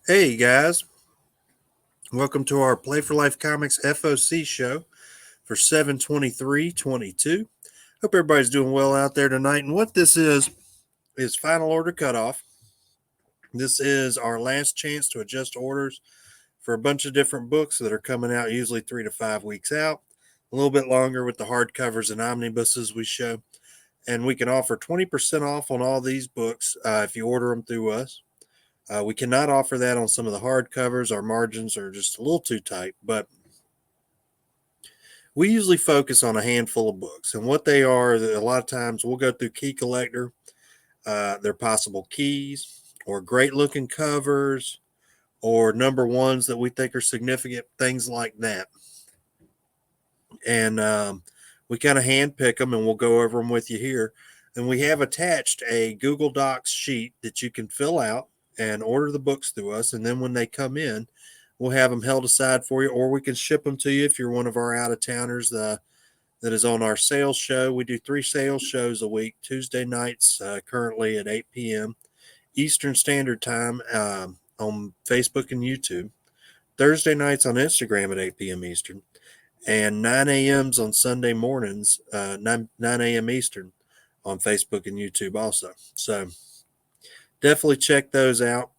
Hey guys, welcome to our Play for Life Comics FOC show for 7/23/22. Hope everybody's doing well out there tonight. And what this is final order cutoff. This is our last chance to adjust orders for a bunch of different books that are coming out usually 3 to 5 weeks out, a little bit longer with the hardcovers and omnibuses we show. And we can offer 20% off on all these books if you order them through us. We cannot offer that on some of the hardcovers. Our margins are just a little too tight, but we usually focus on a handful of books. And what they are, a lot of times we'll go through Key Collector, their possible keys, or great looking covers, or number ones that we think are significant, things like that. And we kind of hand pick them, and we'll go over them with you here. And we have attached a Google Docs sheet that you can fill out and order the books through us. And then when they come in, we'll have them held aside for you, or we can ship them to you if you're one of our out-of-towners that is on our sales show. We do 3 sales shows a week, Tuesday nights currently at 8 p.m. Eastern Standard Time on Facebook and YouTube, Thursday nights on Instagram at 8 p.m. Eastern, and 9 a.m.s on Sunday mornings, 9 a.m. Eastern on Facebook and YouTube also. So definitely check those out.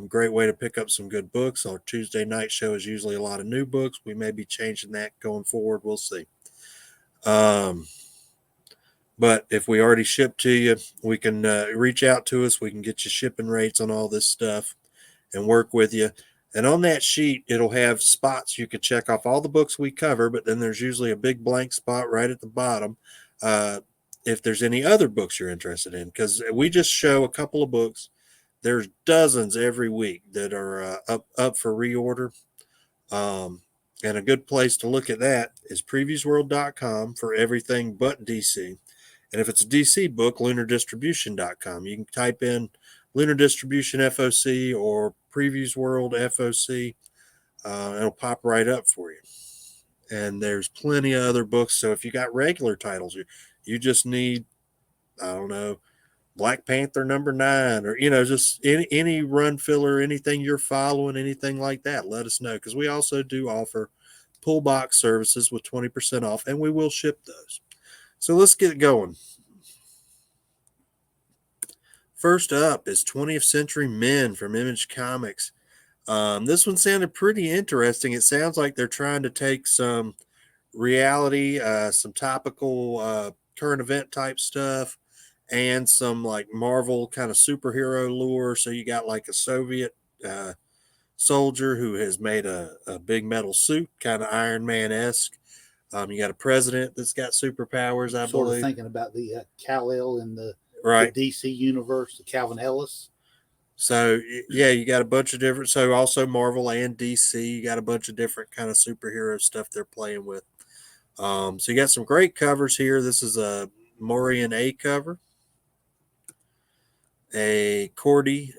Great way to pick up some good books. Our Tuesday night show is usually a lot of new books. We may be changing that going forward. We'll see. But if we already ship to you, we can reach out to us. We can get you shipping rates on all this stuff and work with you. And on that sheet, it'll have spots you can check off all the books we cover, but then there's usually a big blank spot right at the bottom if there's any other books you're interested in, because we just show a couple of books. There's dozens every week that are up for reorder. And a good place to look at that is previewsworld.com for everything but DC. And if it's a DC book, lunardistribution.com. You can type in Lunar Distribution FOC or Previews World FOC. It'll pop right up for you. And there's plenty of other books. So if you got regular titles, you just need, I don't know, Black Panther #9, or just any run filler, anything you're following, anything like that, let us know, because we also do offer pull box services with 20% off, and we will ship those. So let's get going. First up is 20th Century Men from Image Comics. This one sounded pretty interesting. It sounds like they're trying to take some reality, some topical current event type stuff, and some like Marvel kind of superhero lore. So you got like a Soviet soldier who has made a big metal suit, kind of Iron Man-esque. You got a president that's got superpowers, I sort believe. Of thinking about the Kal-El in the right. DC universe, the Calvin Ellis. So, yeah, you got a bunch of different, so also Marvel and DC, you got a bunch of different kind of superhero stuff they're playing with. So you got some great covers here. This is a Morian A cover, a Cordy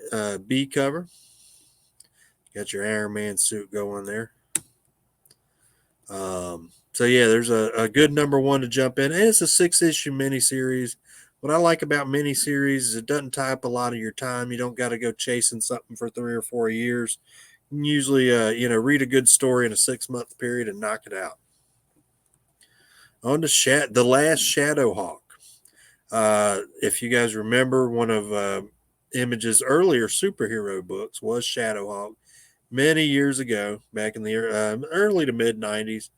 B cover. Got your Iron Man suit going there. So yeah, there's a good number one to jump in. And it's a 6-issue miniseries. What I like about miniseries is it doesn't tie up a lot of your time. You don't got to go chasing something for 3 or 4 years. You can usually, read a good story in a 6-month period and knock it out. On to The Last Shadowhawk. If you guys remember, one of Image's earlier superhero books was Shadowhawk many years ago, back in the early to mid 90s.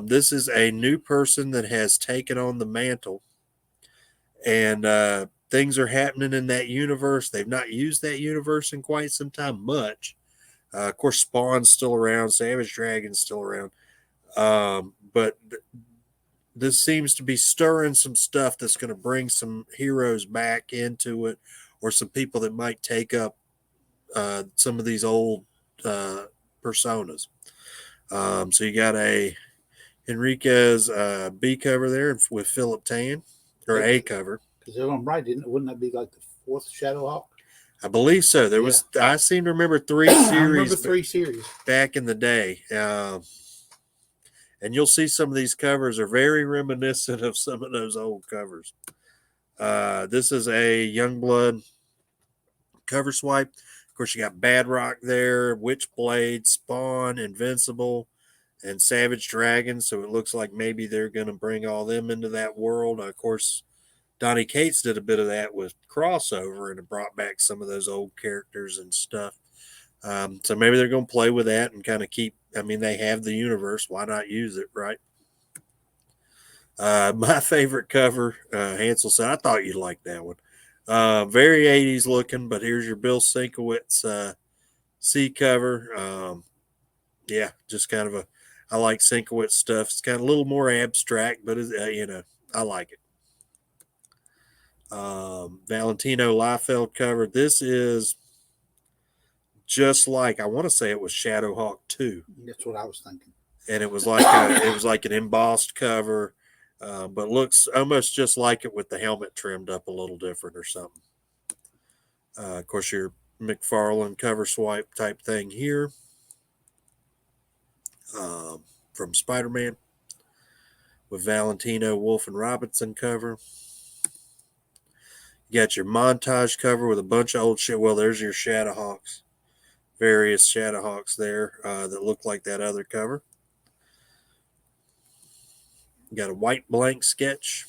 This is a new person that has taken on the mantle, and things are happening in that universe. They've not used that universe in quite some time, much. Of course, Spawn's still around, Savage Dragon's still around, but this seems to be stirring some stuff that's going to bring some heroes back into it, or some people that might take up some of these old personas. So you got a Enriquez B cover there with Philip Tan, or A cover. Because if I'm right, wouldn't that be like the 4th Shadowhawk? I believe so. There was, I seem to remember 3 series. I remember 3 series back in the day. And you'll see some of these covers are very reminiscent of some of those old covers. This is a Youngblood cover swipe. Of course, you got Bad Rock there, Witchblade, Spawn, Invincible, and Savage Dragon. So it looks like maybe they're going to bring all them into that world. Of course, Donnie Cates did a bit of that with Crossover and it brought back some of those old characters and stuff. So maybe they're going to play with that and kind of keep. I mean, they have the universe. Why not use it, right? My favorite cover, Hansel said, I thought you'd like that one. Very 80s looking, but here's your Bill Sienkiewicz C cover. Yeah, just kind of I like Sienkiewicz stuff. It's kind of a little more abstract, but I like it. Valentino Liefeld cover. This is just like, I want to say it was Shadowhawk 2. That's what I was thinking. And it was like an embossed cover, but looks almost just like it with the helmet trimmed up a little different or something. Of course, your McFarlane cover swipe type thing here from Spider-Man with Valentino, Wolf, and Robinson cover. You got your montage cover with a bunch of old shit. Well, there's your Shadowhawks. Various Shadowhawks there that look like that other cover. You got a white blank sketch,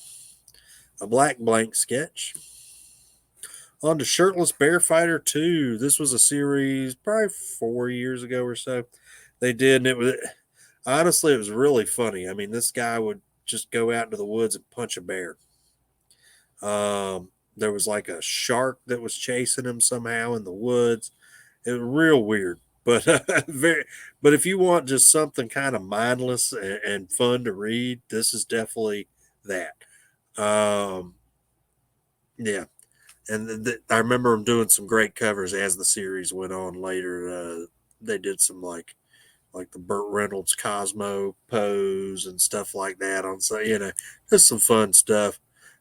a black blank sketch. On to Shirtless Bear Fighter 2. This was a series probably 4 years ago or so. They did, and it was really funny. I mean, this guy would just go out into the woods and punch a bear. There was like a shark that was chasing him somehow in the woods. It was real weird, but but if you want just something kind of mindless and fun to read, this is definitely that. Yeah, and I remember them doing some great covers as the series went on later. They did some like the Burt Reynolds Cosmo pose and stuff like that on, so just some fun stuff.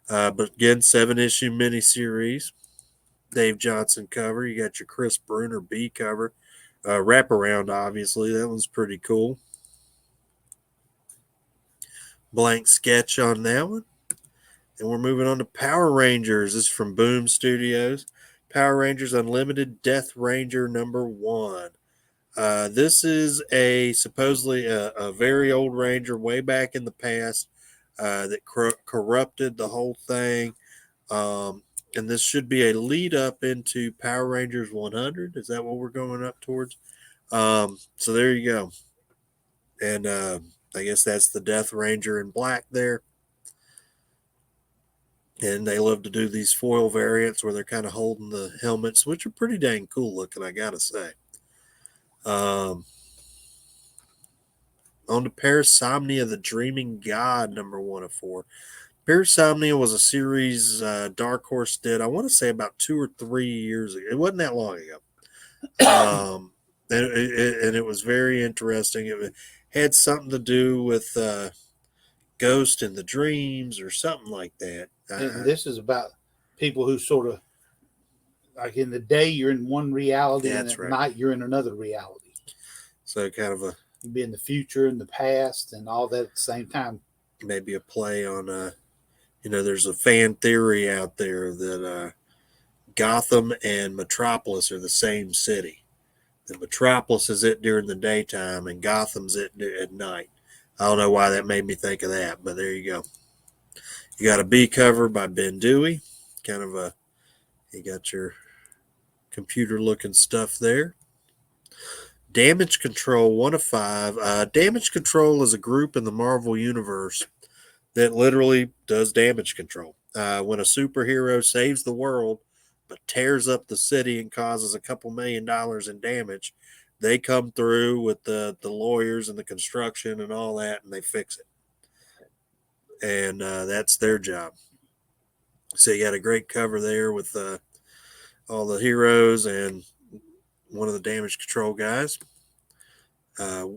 But again, 7-issue miniseries. Dave Johnson cover. You got your Chris Bruner B cover. Wraparound, obviously. That one's pretty cool. Blank sketch on that one. And we're moving on to Power Rangers. This is from Boom Studios. Power Rangers Unlimited Death Ranger #1. This is supposedly a very old Ranger way back in the past that corrupted the whole thing. And this should be a lead up into Power Rangers 100. Is that what we're going up towards? So there you go. And I guess that's the Death Ranger in black there. And they love to do these foil variants where they're kind of holding the helmets, which are pretty dang cool looking, I gotta say. On to Parasomnia, the Dreaming God, #1 of 4. Parasomnia was a series Dark Horse did, I want to say about 2 or 3 years ago. It wasn't that long ago. And it was very interesting. It had something to do with Ghost in the Dreams or something like that. And this is about people who sort of, like in the day you're in one reality and at night you're in another reality. So kind of you'd be in the future and the past and all that at the same time. Maybe a play on there's a fan theory out there that Gotham and Metropolis are the same city. The Metropolis is it during the daytime and Gotham's it at night. I don't know why that made me think of that, but there you go. You got a B cover by Ben Dewey. Kind of you got your computer looking stuff there. Damage Control 1 of 5. Damage Control is a group in the Marvel Universe that literally does damage control. When a superhero saves the world but tears up the city and causes a couple $1 million in damage, they come through with the lawyers and the construction and all that, and they fix it. And that's their job. So you got a great cover there with all the heroes and one of the damage control guys.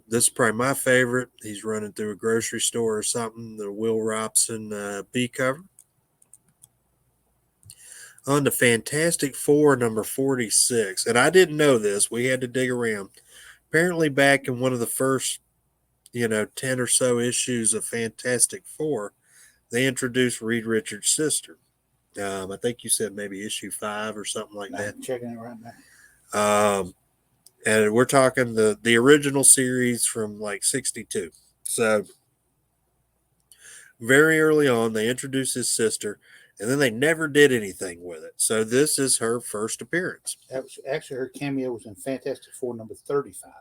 This is probably my favorite. He's running through a grocery store or something. The Will Robson B cover. On to Fantastic Four #46. And I didn't know this. We had to dig around. Apparently back in one of the first, 10 or so issues of Fantastic Four, they introduced Reed Richards' sister. I think you said maybe issue 5 or something like that. I'm checking it right And we're talking the original series from like 62. So very early on, they introduced his sister, and then they never did anything with it. So this is her first appearance. Actually, her cameo was in Fantastic Four number 35.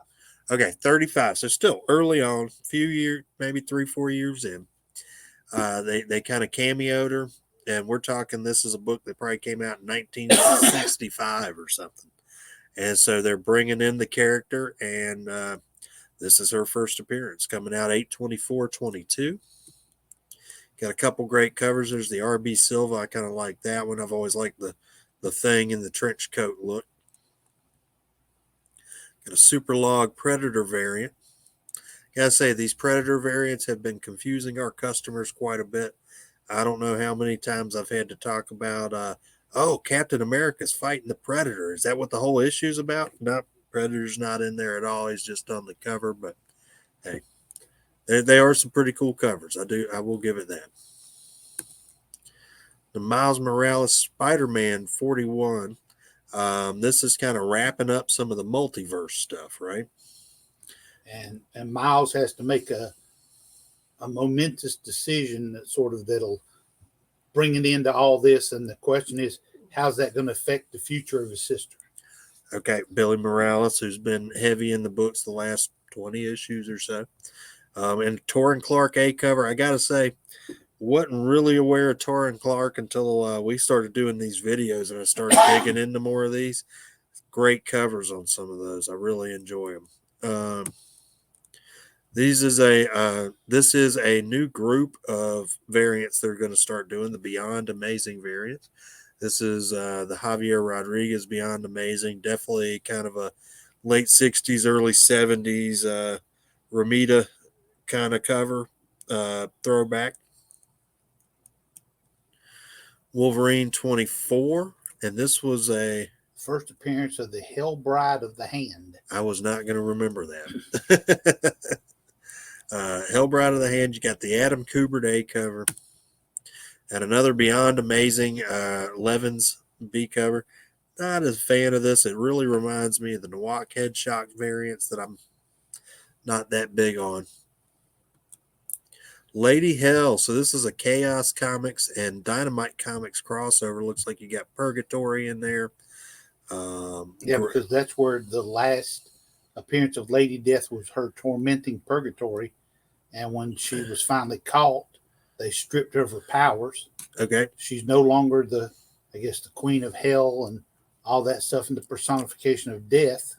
Okay, 35. So still early on, few years, maybe 3-4 years in. They kind of cameoed her, and we're talking this is a book that probably came out in 1965 or something. And so they're bringing in the character, and this is her first appearance, coming out 8/24/22. Got a couple great covers. There's the R.B. Silva. I kind of like that one. I've always liked the Thing in the trench coat look. Got a Super Log Predator variant. Gotta say, these Predator variants have been confusing our customers quite a bit. I don't know how many times I've had to talk about, Captain America's fighting the Predator. Is that what the whole issue's about? No, Predator's not in there at all. He's just on the cover, but hey, they are some pretty cool covers. I will give it that. The Miles Morales Spider-Man 41. This is kind of wrapping up some of the multiverse stuff, right? And Miles has to make a momentous decision that'll bring it into all this. And the question is, how's that going to affect the future of his sister? Okay, Billy Morales, who's been heavy in the books the last 20 issues or so. And Torrin Clark A cover, I got to say, wasn't really aware of Torrin Clark until we started doing these videos and I started digging into more of these. Great covers on some of those. I really enjoy them. This is a new group of variants they're going to start doing, the Beyond Amazing variants. This is the Javier Rodriguez Beyond Amazing, definitely kind of a late 60s, early 70s Ramita kind of cover, throwback. Wolverine 24, and this was a first appearance of the Hell Bride of the Hand. I was not going to remember that. Hell Bride of the Hand, you got the Adam Kubert A cover, and another Beyond Amazing Levens B cover. Not a fan of this. It really reminds me of the Nawak Headshock variants that I'm not that big on. Lady Hell. So this is a Chaos Comics and Dynamite Comics crossover. Looks like you got Purgatory in there. Because that's where the last appearance of Lady Death was her tormenting Purgatory. And when she was finally caught, they stripped her of her powers. Okay. She's no longer the Queen of Hell and all that stuff and the personification of death.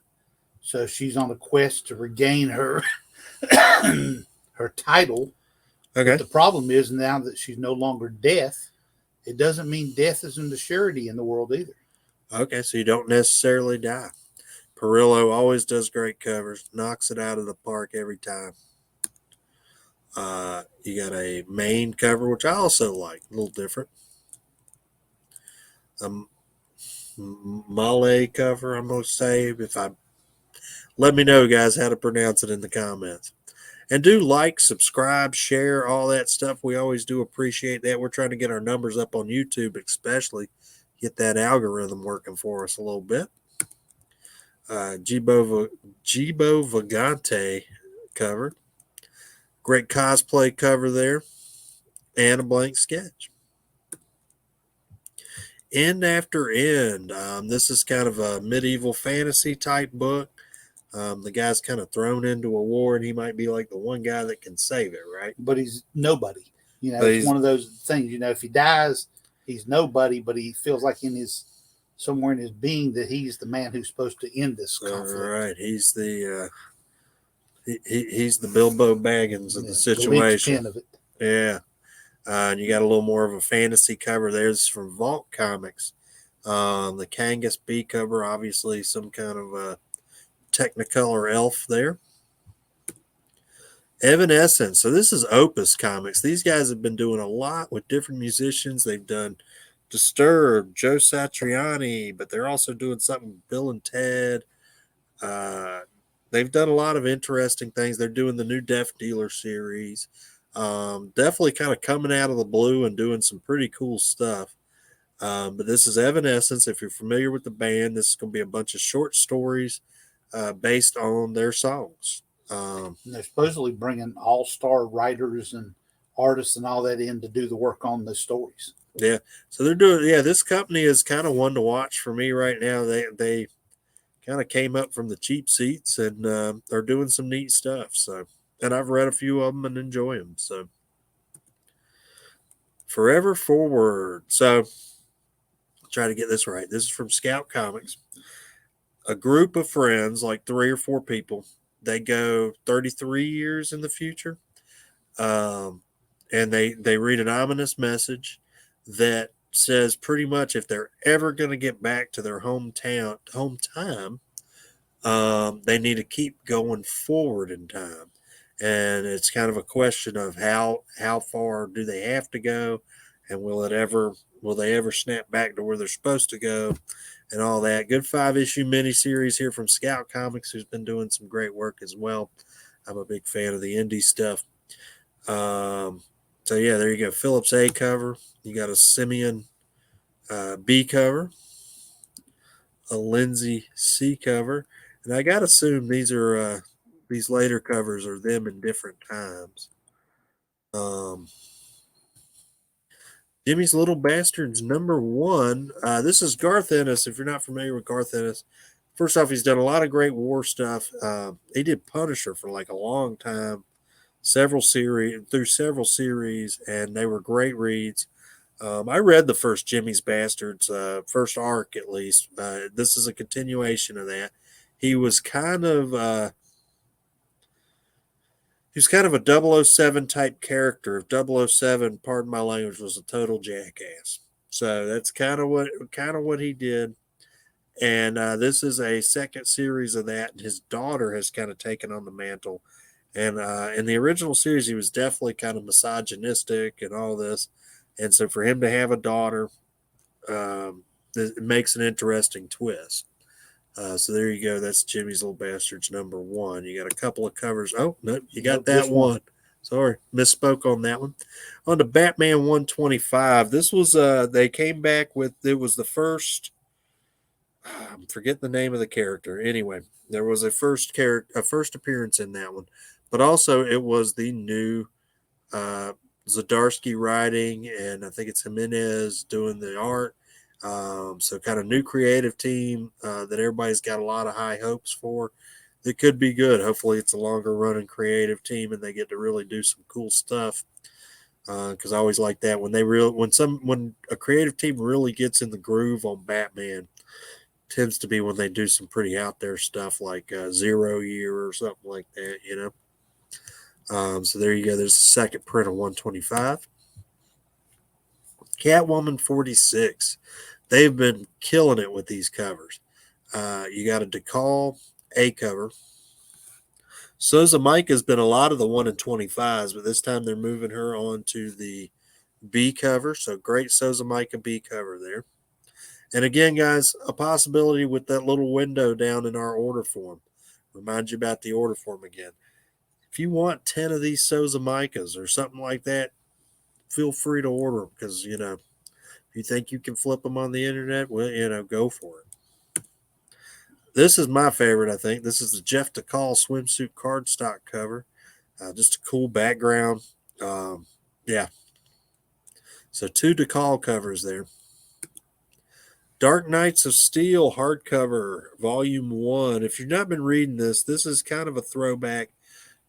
So she's on a quest to regain her her title. Okay. But the problem is now that she's no longer death, it doesn't mean death isn't a surety in the world either. Okay, so you don't necessarily die. Perillo always does great covers, knocks it out of the park every time. You got a main cover, which I also like, a little different. Malay cover, I'm going to say. Let me know, guys, how to pronounce it in the comments. And do like, subscribe, share, all that stuff. We always do appreciate that. We're trying to get our numbers up on YouTube, especially get that algorithm working for us a little bit. Jibo Vagante cover. Great cosplay cover there. And a blank sketch. End After End. This is kind of a medieval fantasy type book. The guy's kind of thrown into a war, and he might be like the one guy that can save it, right? But he's nobody. It's one of those things. If he dies, he's nobody. But he feels like somewhere in his being that he's the man who's supposed to end this conflict. Right. He's the he's the Bilbo Baggins of the situation. The of it. Yeah. And you got a little more of a fantasy cover. There's from Vault Comics. The Kangas B cover, obviously some kind of a Technicolor elf there. Evanescence. So this is Opus Comics. These guys have been doing a lot with different musicians. They've done Disturbed, Joe Satriani, but they're also doing something with Bill and Ted. They've done a lot of interesting things. They're doing the new Death Dealer series. Definitely kind of coming out of the blue and doing some pretty cool stuff. But this is Evanescence. If you're familiar with the band, this is going to be a bunch of short stories based on their songs. And they're supposedly bringing all-star writers and artists and all that in to do the work on the stories. Yeah, so they're doing. Yeah, this company is kind of one to watch for me right now. They kind of came up from the cheap seats and are doing some neat stuff. So, and I've read a few of them and enjoy them. So, Forever Forward. So, I'll try to get this right. This is from Scout Comics. A group of friends, like 3 or 4 people, they go 33 years in the future, um, and they read an ominous message that says pretty much if they're ever going to get back to their home time, they need to keep going forward in time. And it's kind of a question of how far do they have to go, and will they ever snap back to where they're supposed to go, and all that. Good 5 issue miniseries here from Scout Comics, who's been doing some great work as well. I'm a big fan of the indie stuff. So yeah, there you go. Phillips A cover. You got a Simeon B cover, a Lindsay C cover, and I gotta assume these later covers are them in different times. Um, Jimmy's Little Bastards #1. This is Garth Ennis. If you're not familiar with Garth Ennis, first off, he's done a lot of great war stuff. He did Punisher for like a long time, several series, and they were great reads. I read the first Jimmy's Bastards, first arc at least. This is a continuation of that. He was kind of a 007 type character. If 007, pardon my language, was a total jackass. So that's kind of what he did. And this is a second series of that. And his daughter has kind of taken on the mantle. And in the original series, he was definitely kind of misogynistic and all this. And so for him to have a daughter, it makes an interesting twist. So there you go. That's Jimmy's Little Bastards #1. You got a couple of covers. Oh, no, you got Nope, that just one. one. Sorry, misspoke on that one. On to Batman 125. This was they came back with it was the first. I'm forgetting the name of the character. Anyway, there was a first appearance in that one, but also it was the new Zdarsky writing, and I think it's Jimenez doing the art. So kind of new creative team that everybody's got a lot of high hopes for. It could be good. Hopefully, it's a longer running creative team, and they get to really do some cool stuff. Because I always like that when when a creative team really gets in the groove on Batman, tends to be when they do some pretty out there stuff like 0 Year or something like that. So there you go. There's a second print of 125. Catwoman 46. They've been killing it with these covers. You got a DeCall A cover. Souza Mike has been a lot of the 1 in 25s, but this time they're moving her on to the B cover. So great Souza Micah B cover there. And again, guys, a possibility with that little window down in our order form. Remind you about the order form again. If you want 10 of these Souza Micahs or something like that, feel free to order them because, if you think you can flip them on the internet, well, go for it. This is my favorite, I think. This is the Jeff DeCall swimsuit cardstock cover. Just a cool background. Yeah. So 2 DeCall covers there. Dark Knights of Steel hardcover, volume 1. If you've not been reading this is kind of a throwback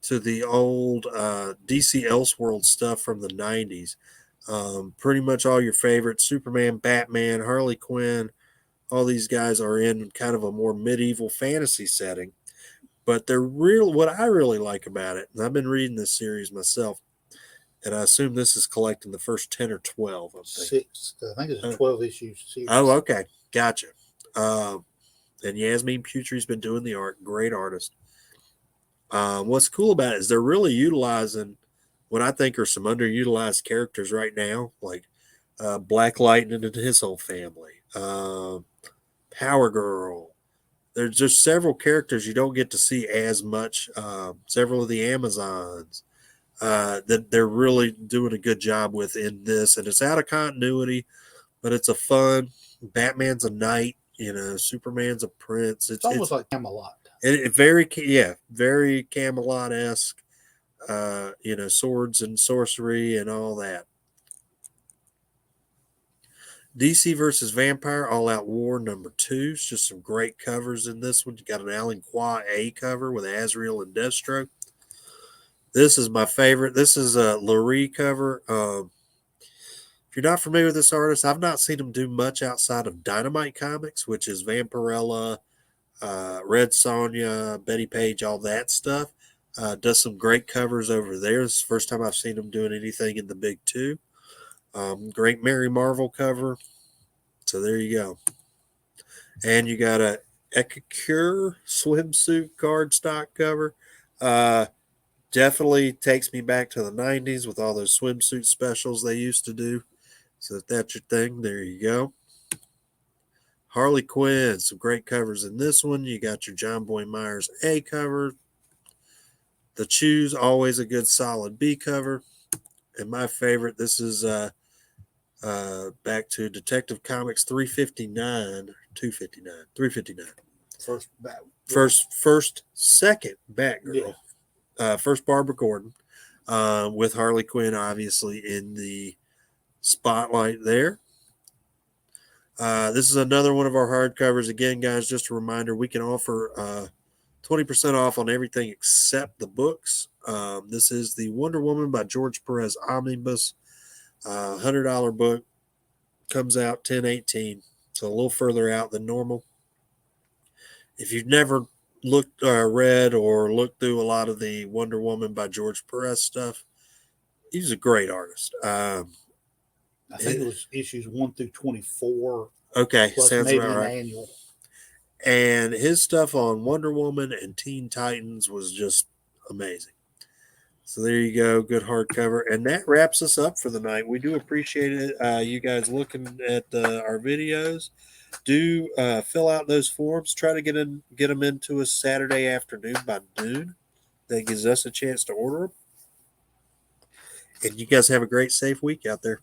to the old DC Elseworld stuff from the 90s. Pretty much all your favorites, Superman, Batman, Harley Quinn, all these guys are in kind of a more medieval fantasy setting. But what I really like about it, and I've been reading this series myself, and I assume this is collecting the first 10 or 12. I'm thinking. 6. I think it's a 12 issue series. Oh, okay. Gotcha. And Yasmin Putri's been doing the art. Great artist. What's cool about it is they're really utilizing what I think are some underutilized characters right now, like Black Lightning and his whole family, Power Girl. There's just several characters you don't get to see as much. Several of the Amazons that they're really doing a good job with in this, and it's out of continuity, but it's a fun. Batman's a knight, Superman's a prince. It's almost like Camelot. Very Camelot-esque. Swords and sorcery and all that. DC versus Vampire All Out War #2. It's just some great covers in this one. You got an Alan Qua A cover with Azrael and Deathstroke. This is my favorite. This is a Lurie cover. If you're not familiar with this artist, I've not seen him do much outside of Dynamite Comics, which is Vampirella, Red Sonja, Betty Page, all that stuff. Does some great covers over there. It's the first time I've seen him doing anything in the big two. Great Mary Marvel cover. So there you go. And you got a Ecacure swimsuit cardstock cover. Definitely takes me back to the 90s with all those swimsuit specials they used to do. So if that's your thing, there you go. Harley Quinn, some great covers in this one. You got your John Boy Myers A cover. The Chews, always a good solid B cover. And my favorite, this is back to Detective Comics 359, 259, 359. Second Batgirl. Yeah. First Barbara Gordon, with Harley Quinn obviously in the spotlight there. This is another one of our hardcovers. Again, guys, just a reminder, we can offer 20% off on everything except the books. This is the Wonder Woman by George Perez Omnibus. $100 book. Comes out 10/18, so a little further out than normal. If you've never read or looked through a lot of the Wonder Woman by George Perez stuff, he's a great artist. I think it was issues 1 through 24. Okay, plus sounds maybe about an right. annual. And his stuff on Wonder Woman and Teen Titans was just amazing. So there you go, good hardcover. And that wraps us up for the night. We do appreciate it, you guys looking at our videos. Do fill out those forms. Try to get them into us Saturday afternoon by noon. That gives us a chance to order them. And you guys have a great, safe week out there.